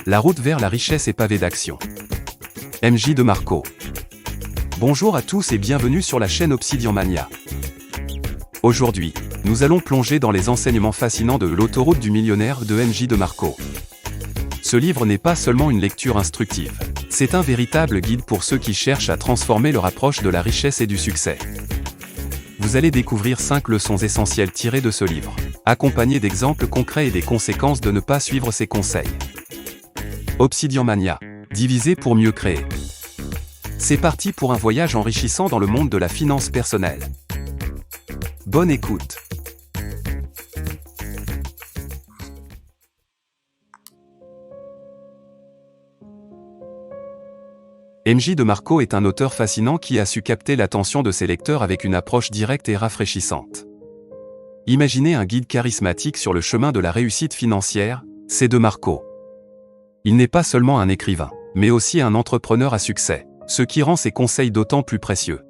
La route vers la richesse est pavée d'actions. MJ DeMarco. Bonjour à tous et bienvenue sur la chaîne Obsidian Mania. Aujourd'hui, nous allons plonger dans les enseignements fascinants de L'autoroute du millionnaire de MJ DeMarco. Ce livre n'est pas seulement une lecture instructive, c'est un véritable guide pour ceux qui cherchent à transformer leur approche de la richesse et du succès. Vous allez découvrir 5 leçons essentielles tirées de ce livre, accompagnées d'exemples concrets et des conséquences de ne pas suivre ces conseils. Obsidian Mania. Diviser pour mieux créer. C'est parti pour un voyage enrichissant dans le monde de la finance personnelle. Bonne écoute. MJ DeMarco est un auteur fascinant qui a su capter l'attention de ses lecteurs avec une approche directe et rafraîchissante. Imaginez un guide charismatique sur le chemin de la réussite financière, c'est DeMarco. Il n'est pas seulement un écrivain, mais aussi un entrepreneur à succès, ce qui rend ses conseils d'autant plus précieux.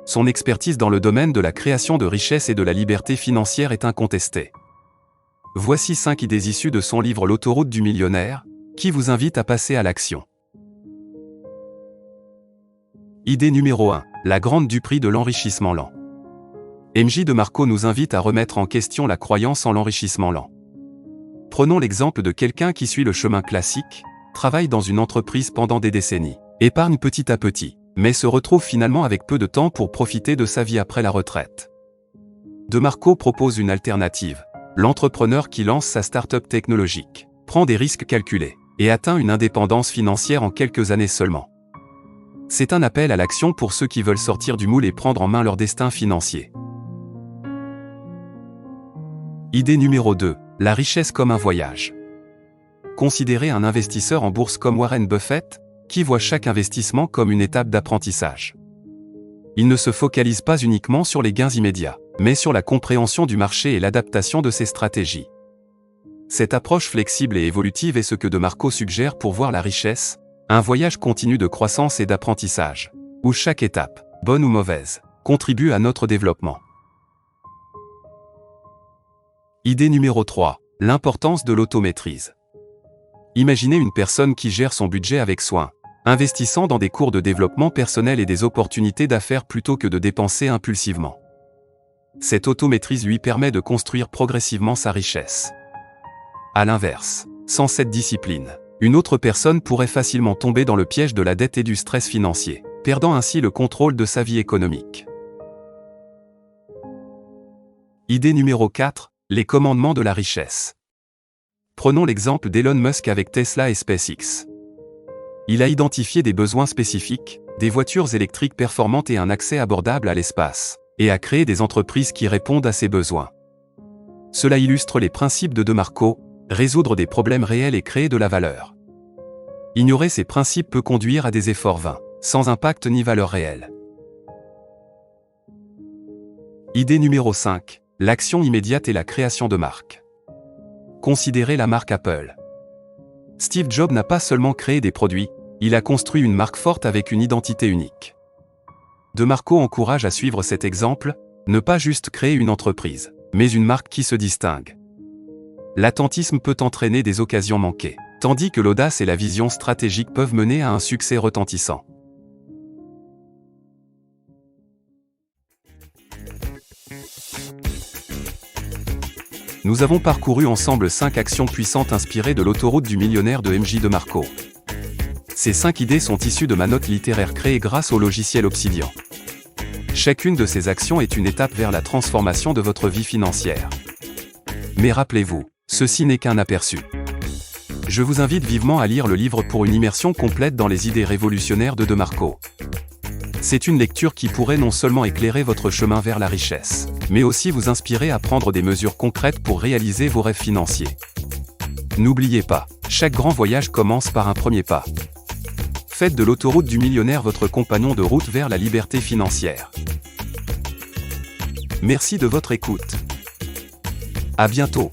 Son expertise dans le domaine de la création de richesse et de la liberté financière est incontestée. Voici 5 idées issues de son livre L'autoroute du millionnaire, qui vous invite à passer à l'action. Idée numéro 1. La grande duperie de l'enrichissement lent. MJ DeMarco nous invite à remettre en question la croyance en l'enrichissement lent. Prenons l'exemple de quelqu'un qui suit le chemin classique, travaille dans une entreprise pendant des décennies, épargne petit à petit, mais se retrouve finalement avec peu de temps pour profiter de sa vie après la retraite. DeMarco propose une alternative, l'entrepreneur qui lance sa start-up technologique, prend des risques calculés, et atteint une indépendance financière en quelques années seulement. C'est un appel à l'action pour ceux qui veulent sortir du moule et prendre en main leur destin financier. Idée numéro 2. La richesse comme un voyage. Considérez un investisseur en bourse comme Warren Buffett, qui voit chaque investissement comme une étape d'apprentissage. Il ne se focalise pas uniquement sur les gains immédiats, mais sur la compréhension du marché et l'adaptation de ses stratégies. Cette approche flexible et évolutive est ce que DeMarco suggère pour voir la richesse, un voyage continu de croissance et d'apprentissage, où chaque étape, bonne ou mauvaise, contribue à notre développement. Idée numéro 3. L'importance de l'automaîtrise. Imaginez une personne qui gère son budget avec soin, investissant dans des cours de développement personnel et des opportunités d'affaires plutôt que de dépenser impulsivement. Cette automaîtrise lui permet de construire progressivement sa richesse. À l'inverse, sans cette discipline, une autre personne pourrait facilement tomber dans le piège de la dette et du stress financier, perdant ainsi le contrôle de sa vie économique. Idée numéro 4. Les commandements de la richesse. Prenons l'exemple d'Elon Musk avec Tesla et SpaceX. Il a identifié des besoins spécifiques, des voitures électriques performantes et un accès abordable à l'espace, et a créé des entreprises qui répondent à ces besoins. Cela illustre les principes de DeMarco, résoudre des problèmes réels et créer de la valeur. Ignorer ces principes peut conduire à des efforts vains, sans impact ni valeur réelle. Idée numéro 5. L'action immédiate et la création de marque. Considérez la marque Apple. Steve Jobs n'a pas seulement créé des produits, il a construit une marque forte avec une identité unique. DeMarco encourage à suivre cet exemple, ne pas juste créer une entreprise, mais une marque qui se distingue. L'attentisme peut entraîner des occasions manquées, tandis que l'audace et la vision stratégique peuvent mener à un succès retentissant. Nous avons parcouru ensemble 5 actions puissantes inspirées de l'autoroute du millionnaire de MJ DeMarco. Ces 5 idées sont issues de ma note littéraire créée grâce au logiciel Obsidian. Chacune de ces actions est une étape vers la transformation de votre vie financière. Mais rappelez-vous, ceci n'est qu'un aperçu. Je vous invite vivement à lire le livre pour une immersion complète dans les idées révolutionnaires de DeMarco. C'est une lecture qui pourrait non seulement éclairer votre chemin vers la richesse, mais aussi vous inspirer à prendre des mesures concrètes pour réaliser vos rêves financiers. N'oubliez pas, chaque grand voyage commence par un premier pas. Faites de l'autoroute du millionnaire votre compagnon de route vers la liberté financière. Merci de votre écoute. À bientôt.